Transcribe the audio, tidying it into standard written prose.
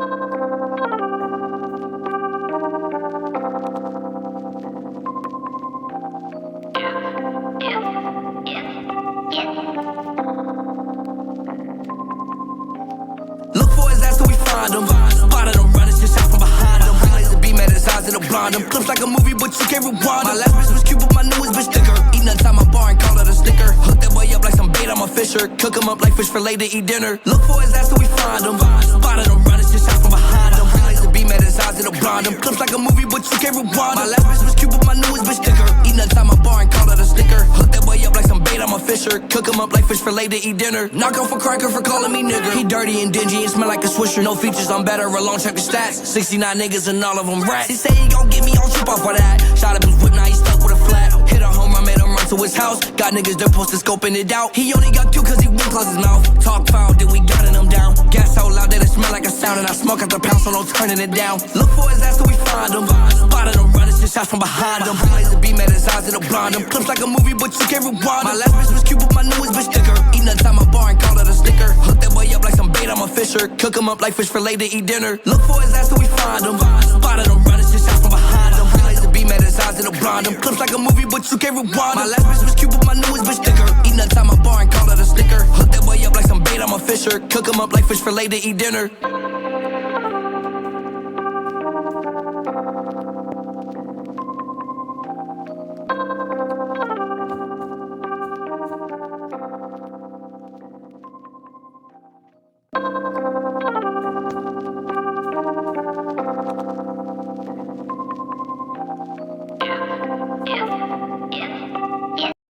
Look for his ass till we find him. Spotted him running, shit shot from behind him. Laser beam at his eyes, it'll blind him. Clips like a movie, but you can't rewind him. My last bitch was cute, but my newest bitch thicker. Eating inside my bar and call it a sticker. Hook that boy up like some bait, I'm a fisher. Cook him up like fish for later, eat dinner. Look for his ass till we find him. Spotted him running, shit shot from behind him. Laser beam at his eyes, it'll blind him. Clips like a movie, but you can't rewind him. My last bitch was cute, but my newest bitch thicker. Eating inside my bar and call it a sticker. Hook that boy up like some bait, I'm a fisher. Cook him up like fish for later, eat dinner. Knock off a cracker for calling me nigger. He dirty and dingy and smell like a swisher. No features, I'm better alone, check the stats. 69 niggas and all of them rats. He say he gon' get me, I'll trip off of that. Shot up his whip, now he stuck with a flat. Hit a home, I made him run to his house. Got niggas that posted scoping it out. He only got cute cause he wouldn't close his mouth. Talk foul, then we gutting him down. Gas so loud that it smell like a sound. And I smoke out the pound, so no turning it down. Look for his ass till we find him. Spotted him running, shit shots from behind him. Laser beam at his eyes, it'll blind him. Clips like a movie, but you can't rewind him. My last bitch was cute, but my newest bitch thicker. Eating inside my bar and call it a sticker. Hook that boy up like some bait, I'm a fisher. Cook him up like fish for later, eat dinner. Look for his ass till we find him. Spotted him running, shit shots from behind him. Laser beam at his eyes, it'll blind him. Clips like a movie, but you can't rewind him. My last bitch was cute, but my newest bitch thicker. Eating inside my bar and call it a sticker. Hook that boy up like some bait, I'm a fisher. Cook him up like fish for later, eat dinner.